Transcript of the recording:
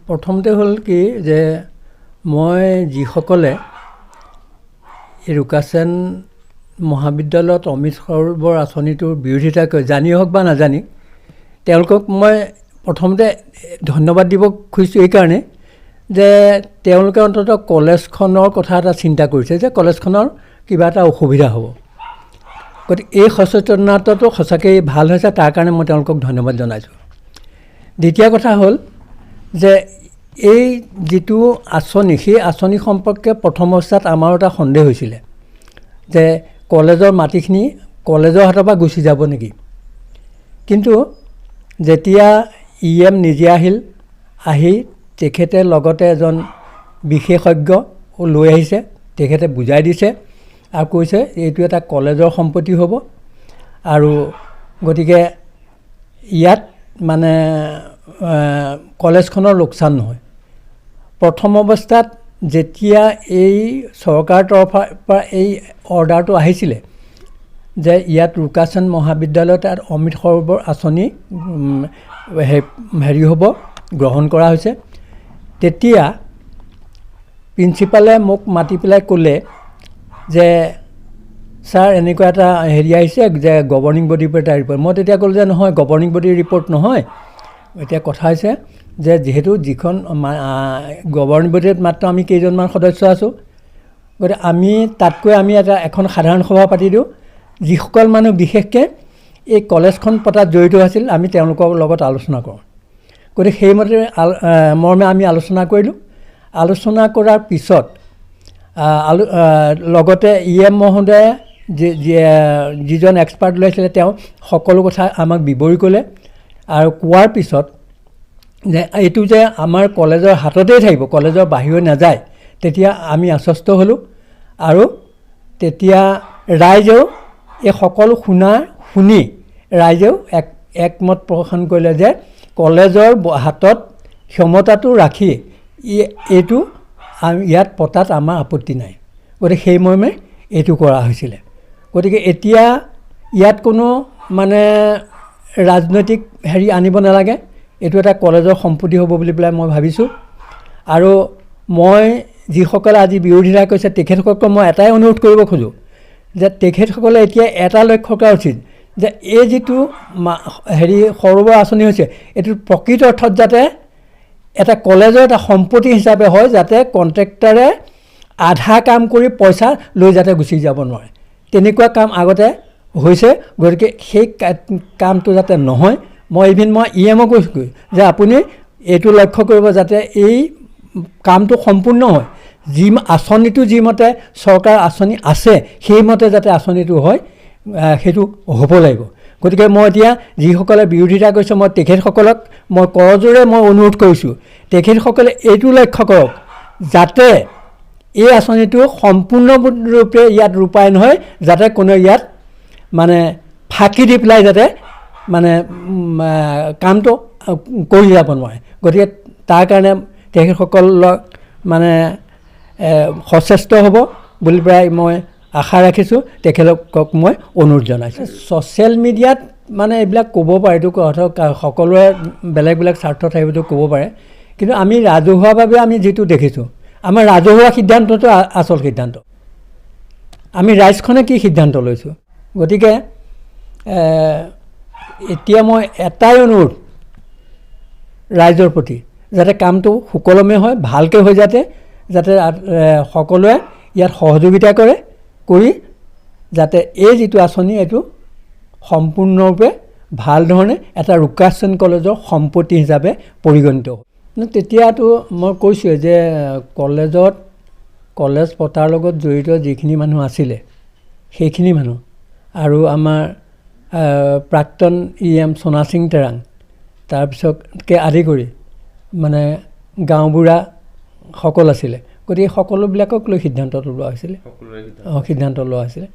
প্ৰথমতে হ'ল কি যে মই যিসকলে এই ৰুকাসেন মহাবিদ্যালয়ত অমৃত সৰোবৰ আঁচনিটোৰ বিৰোধিতা কৰে, জানি হওক বা নাজানি, তেওঁলোকক মই প্ৰথমতে ধন্যবাদ দিব খুজিছোঁ এইকাৰণে যে তেওঁলোকে অন্ততঃ কলেজখনৰ কথা এটা চিন্তা কৰিছে যে কলেজখনৰ কিবা এটা অসুবিধা হ'ব। গতিকে এই সচেতনতাটো সঁচাকৈ ভাল হৈছে, তাৰ কাৰণে মই তেওঁলোকক ধন্যবাদ জনাইছোঁ। দ্বিতীয় কথা হ'ল যে এই যিটো আঁচনি, সেই আঁচনি সম্পৰ্কে প্ৰথম অৱস্থাত আমাৰ এটা সন্দেহ হৈছিলে যে কলেজৰ মাটিখিনি কলেজৰ হাতৰ পৰা গুচি যাব নেকি। কিন্তু যেতিয়া EM নিজে আহি তেখেতে লগতে এজন বিশেষজ্ঞ লৈ আহিছে, তেখেতে বুজাই দিছে আৰু কৈছে এইটো এটা কলেজৰ সম্পত্তি হ'ব আৰু গতিকে ইয়াত মানে কলেজখনৰ লোকচান নহয়। প্ৰথম অৱস্থাত যেতিয়া এই চৰকাৰৰ তৰফৰ পৰা এই অৰ্ডাৰটো আহিছিলে যে ইয়াত ৰুকাসেন মহাবিদ্যালয়ত অমৃত সৰোবৰ আঁচনি হেৰি হ'ব, গ্ৰহণ কৰা হৈছে, তেতিয়া প্ৰিন্সিপালে মোক মাতি পেলাই ক'লে যে ছাৰ এনেকুৱা এটা হেৰি আহিছে যে গভৰ্ণিং বডিৰ পৰা এটা ৰিপৰ্ট। মই তেতিয়া ক'লোঁ যে নহয়, গভৰ্ণিং বডিৰ ৰিপৰ্ট নহয়। এতিয়া কথা হৈছে যে যিহেতু যিখন গভৰ্ণিং বডিত মাত্ৰ আমি কেইজনমান সদস্য আছোঁ, গতিকে আমি এখন সাধাৰণ সভা পাতি দিওঁ। যিসকল মানুহ বিশেষকৈ এই কলেজখন পতাত জড়িত আছিল আমি তেওঁলোকৰ লগত আলোচনা কৰোঁ। গতিকে সেইমতে মৰ্মে আমি আলোচনা কৰিলোঁ। আলোচনা কৰাৰ পিছত লগতে EM মহোদয়ে যিজন এক্সপাৰ্ট ওলাইছিলে তেওঁ সকলো কথা আমাক বিৱৰি ক'লে আৰু কোৱাৰ পিছত যে এইটো যে আমাৰ কলেজৰ হাততেই থাকিব, কলেজৰ বাহিৰলৈ নাযায়, তেতিয়া আমি আশ্বস্ত হ'লোঁ। আৰু তেতিয়া ৰাইজেও এই সকলো শুনি ৰাইজেও একমত পোষণ কৰিলে যে কলেজৰ হাতত ক্ষমতাটো ৰাখি এইটো ইয়াত পতাত আমাৰ আপত্তি নাই। গতিকে সেই মৰ্মে এইটো কৰা হৈছিলে। গতিকে এতিয়া ইয়াত কোনো মানে ৰাজনৈতিক হেৰি আনিব নালাগে, এইটো এটা কলেজৰ সম্পত্তি হ'ব বুলি পেলাই মই ভাবিছোঁ। আৰু মই যিসকলে আজি বিৰোধিতা কৰিছে তেখেতসকলক মই এটাই অনুৰোধ কৰিব খোজোঁ যে তেখেতসকলে এতিয়া এটা লক্ষ্য কৰা উচিত যে এই যিটো সৰোবৰ আঁচনি হৈছে এইটো প্ৰকৃত অৰ্থত যাতে এটা কলেজৰ এটা সম্পত্তি হিচাপে হয়, যাতে কণ্ট্ৰেক্টাৰে আধা কাম কৰি পইচা লৈ যাতে গুচি যাব নোৱাৰে। তেনেকুৱা কাম আগতে হৈছে, গতিকে সেই কামটো যাতে নহয়। মই EMক কৈছোঁ যে আপুনি এইটো লক্ষ্য কৰিব যাতে এই কামটো সম্পূৰ্ণ হয়, আঁচনিটো যিমতে চৰকাৰ আঁচনি আছে সেইমতে যাতে আঁচনিটো হয়, সেইটো হ'ব লাগিব। গতিকে মই এতিয়া যিসকলে বিৰোধিতা কৰিছে মই তেখেতসকলক কৰজোৰে অনুৰোধ কৰিছোঁ, তেখেতসকলে এইটো লক্ষ্য কৰক যাতে এই আঁচনিটো সম্পূৰ্ণৰূপে ইয়াত ৰূপায়ণ হয়, যাতে কোনো ইয়াত মানে ফাঁকি দি পেলাই যাতে মানে কামটো কৰি যাব নোৱাৰে। গতিকে তাৰ কাৰণে তেখেতসকলক মানে সচেষ্ট হ'ব বুলি পেলাই মই আশা ৰাখিছোঁ, তেখেতলোকক মই অনুৰোধ জনাইছোঁ। ছ'চিয়েল মিডিয়াত মানে এইবিলাক ক'ব পাৰে, এইটো সকলোৰে বেলেগ বেলেগ স্বাৰ্থ থাকিবতো ক'ব পাৰে, কিন্তু আমি ৰাজহুৱাভাৱে আমি যিটো দেখিছোঁ, আমাৰ ৰাজহুৱা সিদ্ধান্তটো আচল সিদ্ধান্ত। আমি ৰাইজখনে কি সিদ্ধান্ত লৈছোঁ। গতিকে এতিয়া মই এটাই অনুৰোধ ৰাইজৰ প্ৰতি যাতে কামটো সুকলমে হয়, ভালকৈ হৈ যাতে সকলোৱে ইয়াত সহযোগিতা কৰি যাতে এই যিটো আঁচনি এইটো সম্পূৰ্ণৰূপে ভাল ধৰণে এটা ৰুকাসেন কলেজৰ সম্পত্তি হিচাপে পৰিগণিত হয়। তেতিয়াতো মই কৈছোঁৱে যে কলেজ পতাৰ লগত জড়িত যিখিনি মানুহ আছিলে সেইখিনি মানুহ আৰু আমাৰ প্ৰাক্তন EM সোণা সিং তেৰাং, তাৰপিছতকৈ আদি কৰি মানে গাঁওবুঢ়া সকল আছিলে। গতিকে সকলোবিলাকক লৈ সিদ্ধান্ত লোৱা হৈছিলে।